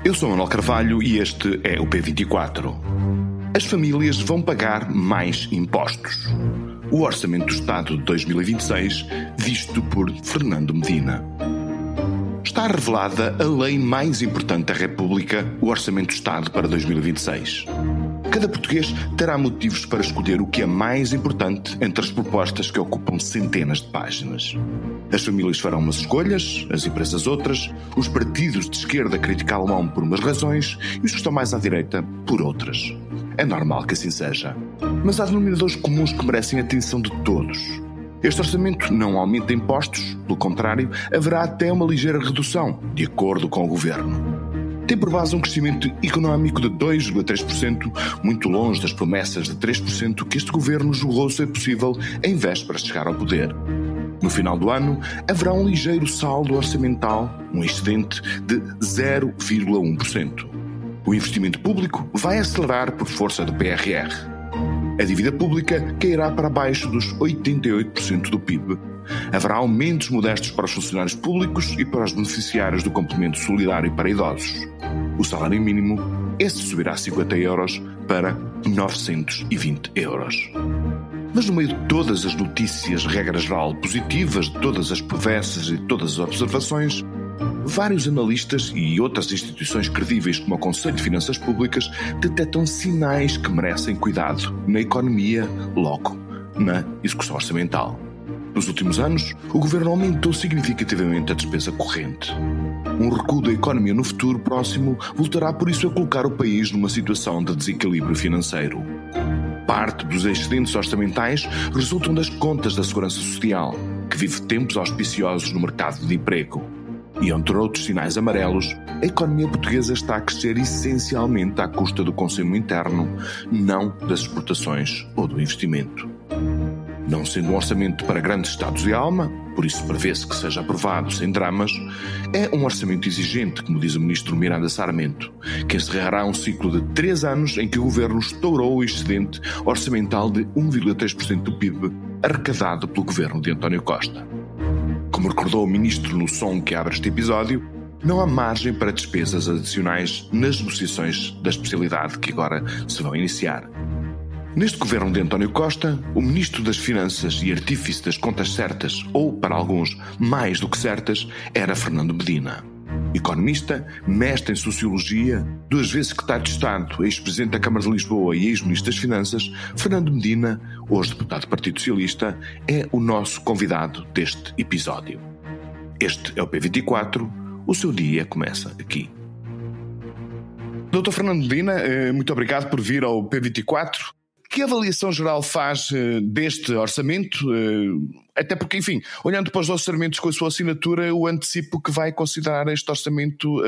Eu sou Manuel Carvalho e este é o P24. As famílias vão pagar mais impostos. O Orçamento do Estado de 2026, visto por Fernando Medina. Está revelada a lei mais importante da República, o Orçamento do Estado para 2026. Cada português terá motivos para escolher o que é mais importante entre as propostas que ocupam centenas de páginas. As famílias farão umas escolhas, as empresas outras, os partidos de esquerda criticá-lo por umas razões e os que estão mais à direita por outras. É normal que assim seja. Mas há denominadores comuns que merecem a atenção de todos. Este orçamento não aumenta impostos, pelo contrário, haverá até uma ligeira redução, de acordo com o Governo. Tem por base um crescimento económico de 2,3%, muito longe das promessas de 3% que este Governo julgou ser possível em vésperas de chegar ao poder. No final do ano, haverá um ligeiro saldo orçamental, um excedente de 0,1%. O investimento público vai acelerar por força do PRR. A dívida pública cairá para abaixo dos 88% do PIB. Haverá aumentos modestos para os funcionários públicos e para os beneficiários do complemento solidário para idosos. O salário mínimo, esse subirá 50 euros para 920 euros. Mas no meio de todas as notícias, regra geral, positivas, de todas as promessas e de todas as observações, vários analistas e outras instituições credíveis como o Conselho de Finanças Públicas detectam sinais que merecem cuidado na economia, logo na execução orçamental. Nos últimos anos, o Governo aumentou significativamente a despesa corrente. Um recuo da economia no futuro próximo voltará por isso a colocar o país numa situação de desequilíbrio financeiro. Parte dos excedentes orçamentais resultam das contas da Segurança Social, que vive tempos auspiciosos no mercado de emprego. E entre outros sinais amarelos, a economia portuguesa está a crescer essencialmente à custa do consumo interno, não das exportações ou do investimento. Não sendo um orçamento para grandes estados de alma, por isso prevê-se que seja aprovado sem dramas, é um orçamento exigente, como diz o ministro Miranda Sarmento, que encerrará um ciclo de 3 anos em que o Governo estourou o excedente orçamental de 1,3% do PIB arrecadado pelo Governo de António Costa. Como recordou o ministro no som que abre este episódio, não há margem para despesas adicionais nas negociações da especialidade que agora se vão iniciar. Neste governo de António Costa, o ministro das Finanças e artífice das contas certas, ou, para alguns, mais do que certas, era Fernando Medina. Economista, mestre em Sociologia, 2 vezes secretário de Estado, ex-presidente da Câmara de Lisboa e ex-ministro das Finanças, Fernando Medina, hoje deputado do Partido Socialista, é o nosso convidado deste episódio. Este é o P24, o seu dia começa aqui. Dr. Fernando Medina, muito obrigado por vir ao P24. Que avaliação geral faz deste orçamento? Até porque, enfim, olhando para os orçamentos com a sua assinatura, eu antecipo que vai considerar este orçamento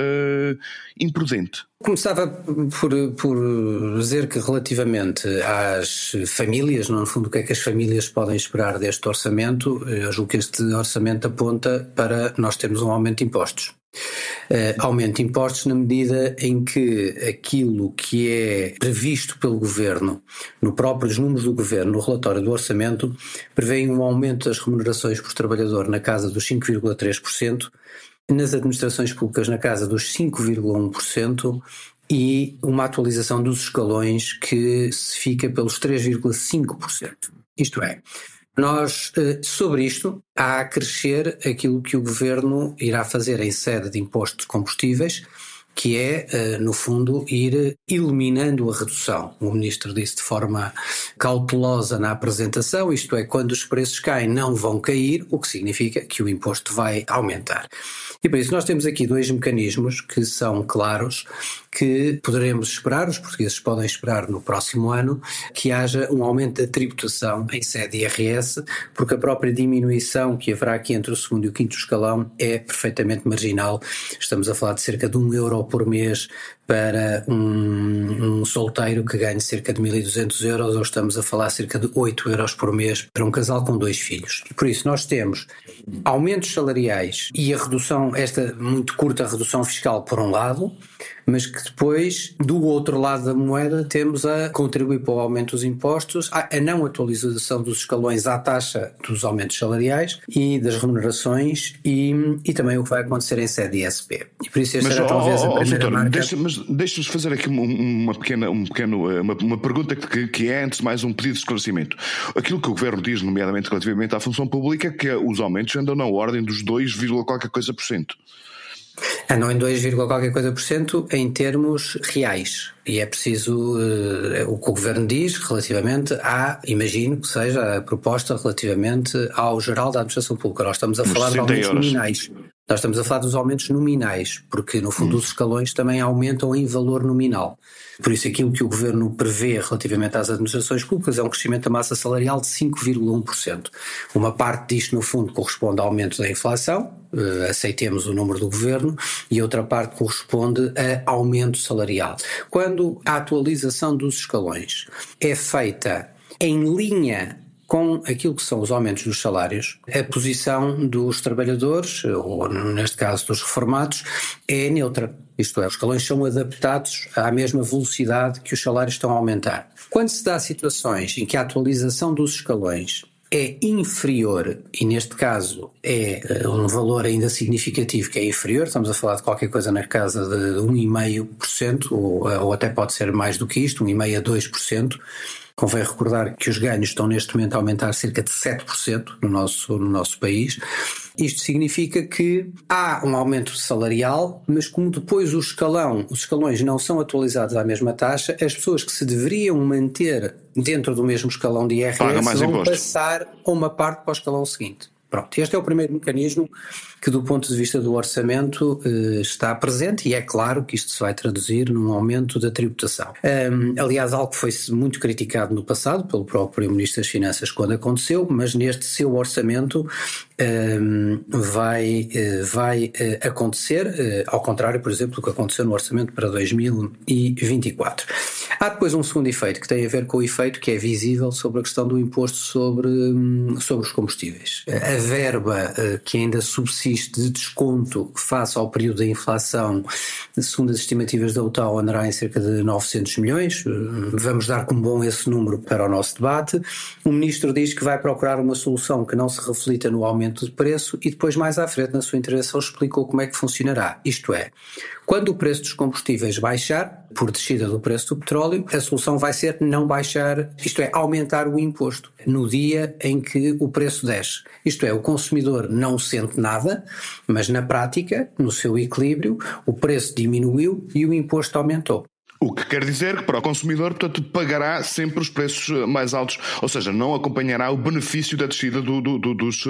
imprudente. Começava por dizer que relativamente às famílias, no fundo, o que é que as famílias podem esperar deste orçamento, eu julgo que este orçamento aponta para nós termos um aumento de impostos. Aumento de impostos na medida em que aquilo que é previsto pelo Governo, no próprios números do Governo, no relatório do orçamento, prevê um aumento das remunerações por trabalhador na casa dos 5,3%, nas administrações públicas na casa dos 5,1% e uma atualização dos escalões que se fica pelos 3,5%. Isto é, nós, sobre isto, há a crescer aquilo que o Governo irá fazer em sede de imposto de combustíveis, que é, no fundo, ir eliminando a redução. O Ministro disse de forma cautelosa na apresentação, isto é, quando os preços caem não vão cair, o que significa que o imposto vai aumentar. E por isso nós temos aqui 2 mecanismos que são claros, que poderemos esperar, os portugueses podem esperar no próximo ano, que haja um aumento da tributação em sede IRS, porque a própria diminuição que haverá aqui entre o 2º e o 5º escalão é perfeitamente marginal. Estamos a falar de cerca de €1 por mês para um solteiro que ganhe cerca de 1.200 euros, ou estamos a falar cerca de 8 euros por mês para um casal com 2 filhos. E por isso nós temos aumentos salariais e a redução, esta muito curta redução fiscal por um lado, mas que depois, do outro lado da moeda, temos a contribuir para o aumento dos impostos, a não atualização dos escalões à taxa dos aumentos salariais e das remunerações e também o que vai acontecer em sede ISP. E por isso esta era talvez a primeira marca. Deixa-nos fazer aqui uma pergunta que é, antes de mais, um pedido de esclarecimento. Aquilo que o Governo diz, nomeadamente relativamente à função pública, é que os aumentos andam na ordem dos 2, qualquer coisa por cento. Andam em 2, qualquer coisa por cento em termos reais. E é preciso o que o Governo diz relativamente imagino que seja a proposta relativamente ao geral da administração pública. Nós estamos a falar de aumentos nominais. Nós estamos a falar dos aumentos nominais, porque no fundo os escalões também aumentam em valor nominal. Por isso aquilo que o Governo prevê relativamente às administrações públicas é um crescimento da massa salarial de 5,1%. Uma parte disto no fundo corresponde ao aumento da inflação, aceitemos o número do Governo, e outra parte corresponde a aumento salarial. Quando a atualização dos escalões é feita em linha com aquilo que são os aumentos dos salários, a posição dos trabalhadores, ou neste caso dos reformados, é neutra. Isto é, os escalões são adaptados à mesma velocidade que os salários estão a aumentar. Quando se dá situações em que a atualização dos escalões é inferior, e neste caso é um valor ainda significativo que é inferior, estamos a falar de qualquer coisa na casa de 1,5%, ou até pode ser mais do que isto, 1,5% a 2%, convém recordar que os ganhos estão neste momento a aumentar cerca de 7% no nosso país. Isto significa que há um aumento salarial, mas como depois os escalões não são atualizados à mesma taxa, as pessoas que se deveriam manter dentro do mesmo escalão de IRS vão passar uma parte para o escalão seguinte. Pronto, este é o primeiro mecanismo que do ponto de vista do orçamento está presente, e é claro que isto se vai traduzir num aumento da tributação. Aliás, algo que foi muito criticado no passado pelo próprio Ministro das Finanças quando aconteceu, mas neste seu orçamento vai acontecer, ao contrário, por exemplo, do que aconteceu no orçamento para 2024. Há depois um segundo efeito que tem a ver com o efeito que é visível sobre a questão do imposto sobre os combustíveis. A verba que ainda subsiste de desconto face ao período da inflação, segundo as estimativas da UTAU, andará em cerca de 900 milhões. Vamos dar como bom esse número para o nosso debate. O Ministro diz que vai procurar uma solução que não se reflita no aumento de preço e depois, mais à frente, na sua intervenção, explicou como é que funcionará. Isto é, quando o preço dos combustíveis baixar, por descida do preço do petróleo, a solução vai ser não baixar, isto é, aumentar o imposto no dia em que o preço desce. Isto é, o consumidor não sente nada, mas na prática, no seu equilíbrio, o preço diminuiu e o imposto aumentou. O que quer dizer que para o consumidor, portanto, pagará sempre os preços mais altos, ou seja, não acompanhará o benefício da descida dos...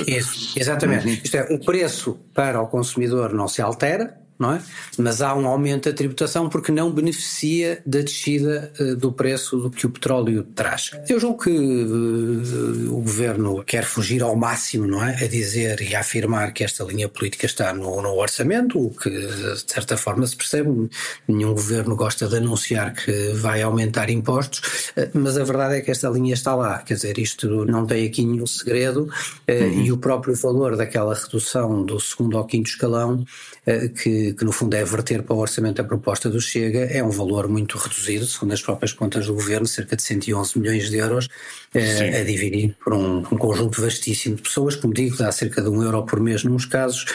Isso, exatamente. Isto é, o preço para o consumidor não se altera, não é? Mas há um aumento da tributação porque não beneficia da descida do preço do que o petróleo traz. Eu julgo que o Governo quer fugir ao máximo, não é? A dizer e a afirmar que esta linha política está no orçamento, o que de certa forma se percebe. Nenhum Governo gosta de anunciar que vai aumentar impostos, mas a verdade é que esta linha está lá. Quer dizer, isto não tem aqui nenhum segredo, e o próprio valor daquela redução do segundo ao quinto escalão, que no fundo é verter para o orçamento a proposta do Chega, é um valor muito reduzido, segundo as próprias contas do Governo, cerca de 111 milhões de euros, a dividir por um conjunto vastíssimo de pessoas, como digo, dá cerca de €1 por mês nos casos,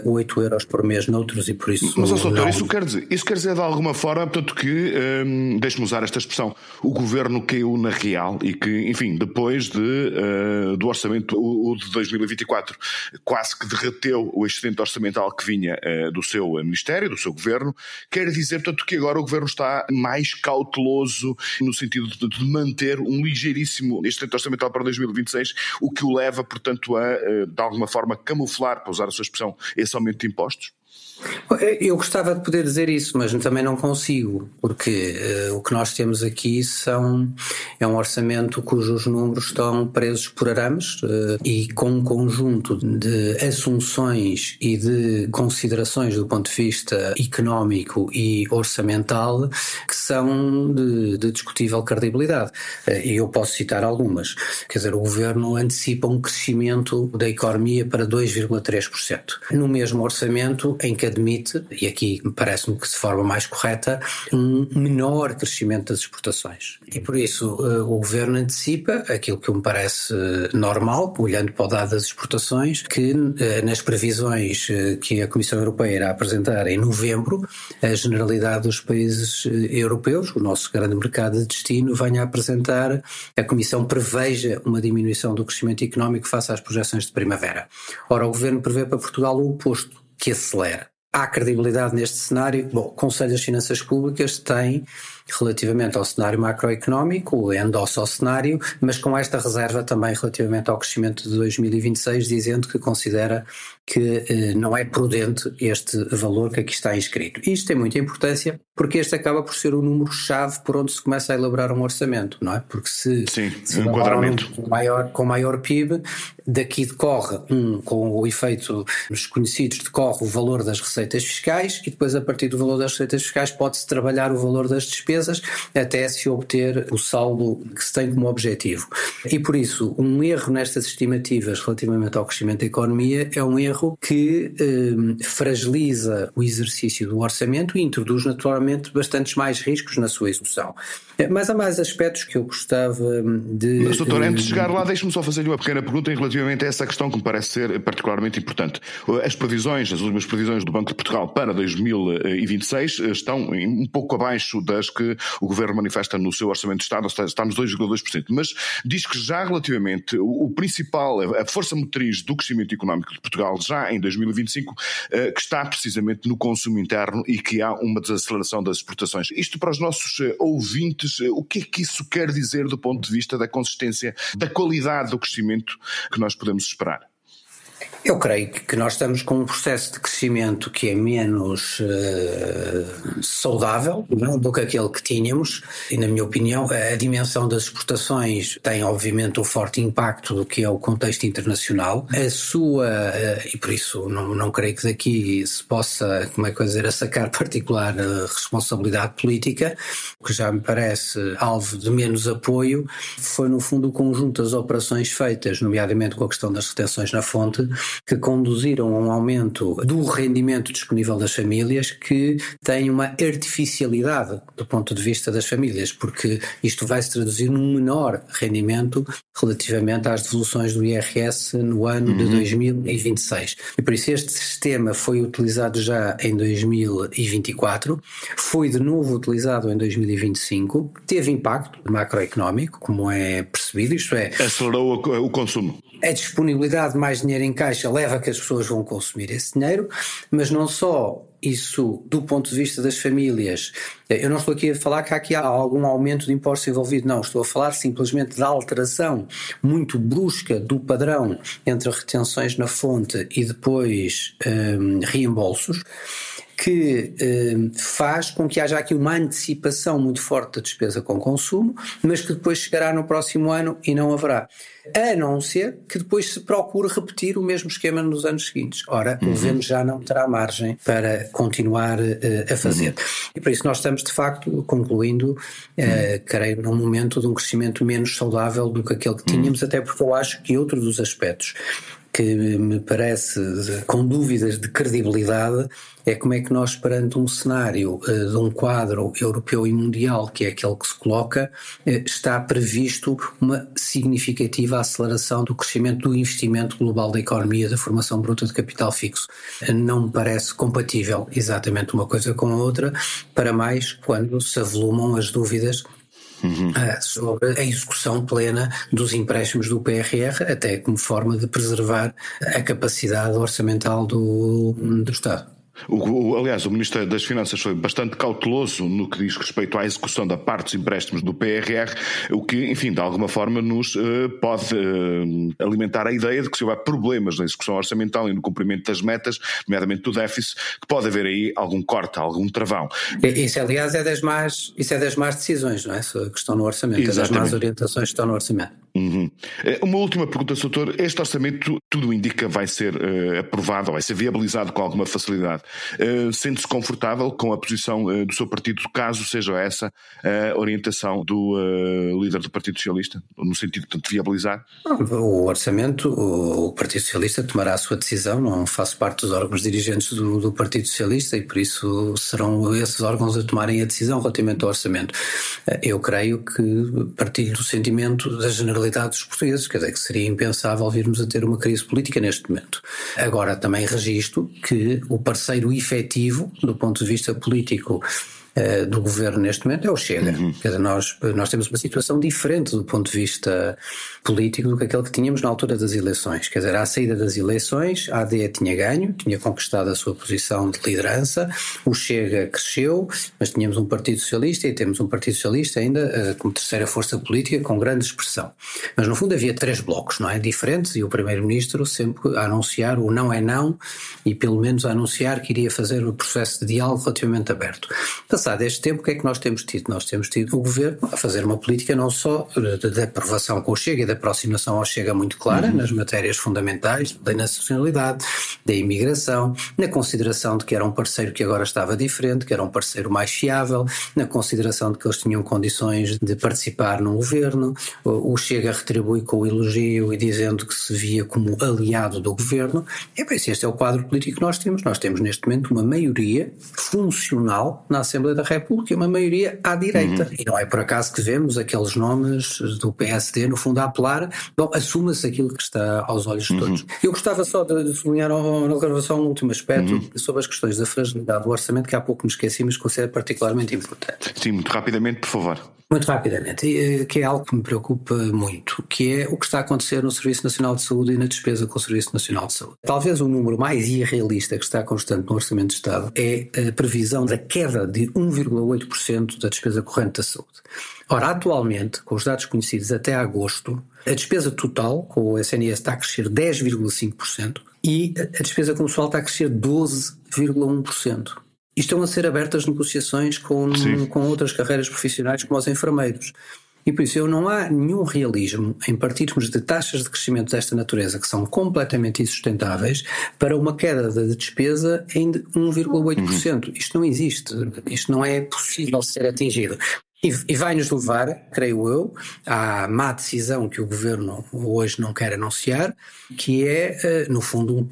8 euros por mês noutros, e por isso... Mas, doutor, isso quer dizer de alguma forma, portanto, que, deixe-me usar esta expressão, o Governo caiu na real e que, enfim, depois do orçamento, o de 2024, quase que derreteu o excedente orçamental que vinha do seu Ministério, do seu Governo, quer dizer, portanto, que agora o Governo está mais cauteloso no sentido de manter um ligeiríssimo excedente orçamental para 2026, o que o leva, portanto, a, de alguma forma, camuflar, para usar a sua expressão, esse aumento de impostos? Eu gostava de poder dizer isso, mas também não consigo, porque o que nós temos aqui é um orçamento cujos números estão presos por arames, e com um conjunto de assunções e de considerações do ponto de vista económico e orçamental que são de discutível credibilidade. E eu posso citar algumas. Quer dizer, o Governo antecipa um crescimento da economia para 2,3%. No mesmo orçamento orçamento em que admite, e aqui parece-me que de forma mais correta, um menor crescimento das exportações. E por isso o Governo antecipa aquilo que me parece normal, olhando para o dado das exportações, que nas previsões que a Comissão Europeia irá apresentar em novembro, a generalidade dos países europeus, o nosso grande mercado de destino, venha a apresentar, a Comissão preveja uma diminuição do crescimento económico face às projeções de primavera. Ora, o Governo prevê para Portugal o oposto, que acelera. Há credibilidade neste cenário? Bom, o Conselho das Finanças Públicas tem, relativamente ao cenário macroeconómico, endossa ao cenário, mas com esta reserva também relativamente ao crescimento de 2026, dizendo que considera que não é prudente este valor que aqui está inscrito. E isto tem muita importância porque este acaba por ser o número-chave por onde se começa a elaborar um orçamento, não é? Porque se enquadramento com maior PIB, daqui decorre, com o efeito nos conhecidos, decorre o valor das receitas fiscais e depois a partir do valor das receitas fiscais pode-se trabalhar o valor das despesas até se obter o saldo que se tem como objetivo. E por isso, um erro nestas estimativas relativamente ao crescimento da economia é um erro que fragiliza o exercício do orçamento e introduz naturalmente bastantes mais riscos na sua execução. Mas há mais aspectos que eu gostava de... Mas, doutor, antes de chegar lá, deixe-me só fazer-lhe uma pequena pergunta relativamente a essa questão que me parece ser particularmente importante. As últimas previsões do Banco de Portugal para 2026 estão um pouco abaixo das que o Governo manifesta no seu Orçamento de Estado, está nos 2,2%, mas diz que já relativamente o principal, a força motriz do crescimento económico de Portugal já em 2025, que está precisamente no consumo interno e que há uma desaceleração das exportações. Isto para os nossos ouvintes, o que é que isso quer dizer do ponto de vista da consistência, da qualidade do crescimento que nós podemos esperar? Eu creio que nós estamos com um processo de crescimento que é menos saudável, não, do que aquele que tínhamos, e na minha opinião a dimensão das exportações tem obviamente um forte impacto do que é o contexto internacional, e por isso não creio que daqui se possa, como é que eu dizer, sacar particular responsabilidade política. O que já me parece alvo de menos apoio foi no fundo o conjunto das operações feitas, nomeadamente com a questão das retenções na fonte, que conduziram a um aumento do rendimento disponível das famílias que tem uma artificialidade do ponto de vista das famílias, porque isto vai se traduzir num menor rendimento relativamente às devoluções do IRS no ano de 2026. E por isso este sistema foi utilizado já em 2024, foi de novo utilizado em 2025, teve impacto macroeconómico, como é percebido, isto é... Acelerou o consumo. A disponibilidade de mais dinheiro em caixa leva a que as pessoas vão consumir esse dinheiro, mas não só isso do ponto de vista das famílias. Eu não estou aqui a falar que aqui há algum aumento de impostos envolvido, não, estou a falar simplesmente da alteração muito brusca do padrão entre retenções na fonte e depois reembolsos, que faz com que haja aqui uma antecipação muito forte da despesa com consumo, mas que depois chegará no próximo ano e não haverá. A não ser que depois se procure repetir o mesmo esquema nos anos seguintes. Ora, o Governo já não terá margem para continuar a fazer. E por isso nós estamos, de facto, concluindo, creio, num momento de um crescimento menos saudável do que aquele que tínhamos, até porque eu acho que outro dos aspectos que me parece com dúvidas de credibilidade é como é que nós, perante um cenário de um quadro europeu e mundial, que é aquele que se coloca, está previsto uma significativa aceleração do crescimento do investimento global da economia, da formação bruta de capital fixo. Não me parece compatível exatamente uma coisa com a outra, para mais quando se avolumam as dúvidas sobre a execução plena dos empréstimos do PRR, até como forma de preservar a capacidade orçamental do Estado. Aliás, o Ministro das Finanças foi bastante cauteloso no que diz respeito à execução da parte dos empréstimos do PRR, o que, enfim, de alguma forma nos pode alimentar a ideia de que se houver problemas na execução orçamental e no cumprimento das metas, nomeadamente do déficit, que pode haver aí algum corte, algum travão. Isso, aliás, é das más decisões, não é? Que estão no orçamento, é das más orientações que estão no orçamento. Uma última pergunta, Sr. Doutor. Este orçamento, tudo indica, vai ser aprovado, vai ser viabilizado com alguma facilidade. Sente-se confortável com a posição do seu partido, caso seja essa a orientação do líder do Partido Socialista, no sentido de viabilizar? O orçamento, o Partido Socialista tomará a sua decisão, não faço parte dos órgãos dirigentes do Partido Socialista e por isso serão esses órgãos a tomarem a decisão relativamente ao orçamento. Eu creio que partilho do sentimento da generalidade dos portugueses, quer dizer, que seria impensável virmos a ter uma crise política neste momento. Agora, também registro que o parceiro efetivo, do ponto de vista político, do governo neste momento é o Chega. Quer dizer, nós temos uma situação diferente do ponto de vista político do que aquele que tínhamos na altura das eleições. Quer dizer, à saída das eleições, a AD tinha ganho, tinha conquistado a sua posição de liderança, o Chega cresceu, mas tínhamos um Partido Socialista e temos um Partido Socialista ainda como terceira força política com grande expressão. Mas no fundo havia 3 blocos, não é? Diferentes, e o Primeiro-Ministro sempre a anunciar o não é não e pelo menos a anunciar que iria fazer o processo de diálogo relativamente aberto. Passado este tempo, o que é que nós temos tido? Nós temos tido o Governo a fazer uma política não só de aprovação com o Chega e de aproximação ao Chega muito clara nas matérias fundamentais da nacionalidade, da imigração, na consideração de que era um parceiro que agora estava diferente, que era um parceiro mais fiável, na consideração de que eles tinham condições de participar num governo. O Chega retribui com o elogio e dizendo que se via como aliado do Governo. E bem, este é o quadro político que nós temos. Nós temos neste momento uma maioria funcional na Assembleia da República e uma maioria à direita. E não é por acaso que vemos aqueles nomes do PSD, no fundo, a apelar. Bom, assuma-se aquilo que está aos olhos de todos. Eu gostava só de sublinhar na gravação um último aspecto sobre as questões da fragilidade do orçamento, que há pouco me esqueci, mas que considero particularmente importante. Sim, muito rapidamente, por favor. Muito rapidamente, que é algo que me preocupa muito, que é o que está a acontecer no Serviço Nacional de Saúde e na despesa com o Serviço Nacional de Saúde. Talvez o número mais irrealista que está constante no Orçamento de Estado é a previsão da queda de 1,8% da despesa corrente da saúde. Ora, atualmente, com os dados conhecidos até agosto, a despesa total com o SNS está a crescer 10,5% e a despesa com o pessoal está a crescer 12,1%. E estão a ser abertas negociações com outras carreiras profissionais como os enfermeiros. E por isso não há nenhum realismo em partirmos de taxas de crescimento desta natureza que são completamente insustentáveis para uma queda de despesa em 1,8%. Isto não existe, isto não é possível ser atingido. E vai-nos levar, creio eu, à má decisão que o Governo hoje não quer anunciar, que é, no fundo,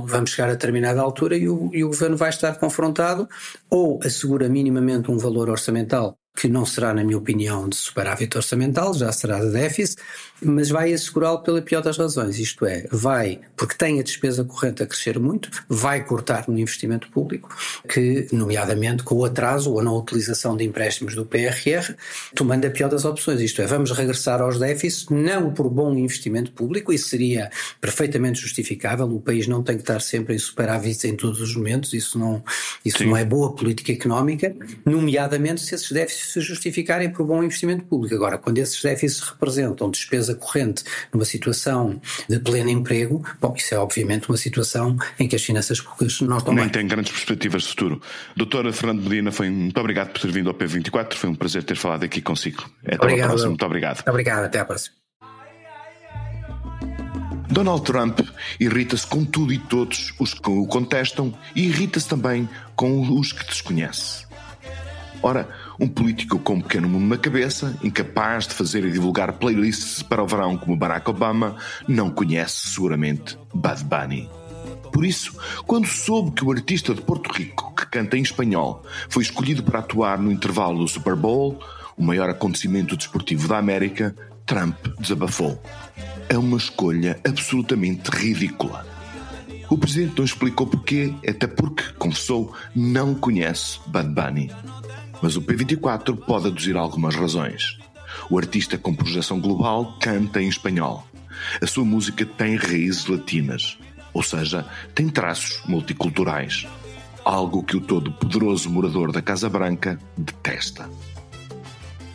vamos chegar a determinada altura e o Governo vai estar confrontado ou assegura minimamente um valor orçamental que não será, na minha opinião, de superávit orçamental, já será de déficit, mas vai assegurá-lo pela pior das razões, isto é, vai, porque tem a despesa corrente a crescer muito, vai cortar no investimento público, que, nomeadamente, com o atraso ou a não utilização de empréstimos do PRR, tomando a pior das opções, isto é, vamos regressar aos déficits, não por bom investimento público, isso seria perfeitamente justificável, o país não tem que estar sempre em superávit em todos os momentos, isso não é boa política económica, nomeadamente se esses déficits se justificarem por bom investimento público. Agora, quando esses déficits representam despesa corrente numa situação de pleno emprego, bom, isso é obviamente uma situação em que as finanças públicas não estão bem. Nem tem grandes perspectivas de futuro. Doutor Fernando Medina, muito obrigado por ter vindo ao P24, foi um prazer ter falado aqui consigo. Até a próxima, muito obrigado. Obrigado, até à próxima. Donald Trump irrita-se com tudo e todos os que o contestam e irrita-se também com os que desconhece. Ora, um político com um pequeno mundo na cabeça, incapaz de fazer e divulgar playlists para o verão como Barack Obama, não conhece seguramente Bad Bunny. Por isso, quando soube que o artista de Porto Rico, que canta em espanhol, foi escolhido para atuar no intervalo do Super Bowl, o maior acontecimento desportivo da América, Trump desabafou. É uma escolha absolutamente ridícula. O presidente não explicou porquê, até porque, confessou, não conhece Bad Bunny. Mas o P24 pode aduzir algumas razões. O artista com projeção global canta em espanhol. A sua música tem raízes latinas, ou seja, tem traços multiculturais. Algo que o todo-poderoso morador da Casa Branca detesta.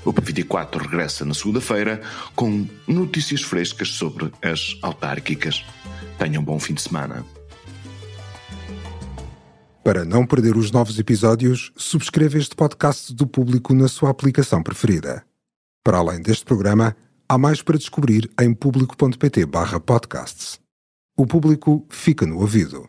O P24 regressa na segunda-feira com notícias frescas sobre as autárquicas. Tenham um bom fim de semana. Para não perder os novos episódios, subscreva este podcast do Público na sua aplicação preferida. Para além deste programa, Há mais para descobrir em público.pt/podcasts. O Público fica no ouvido.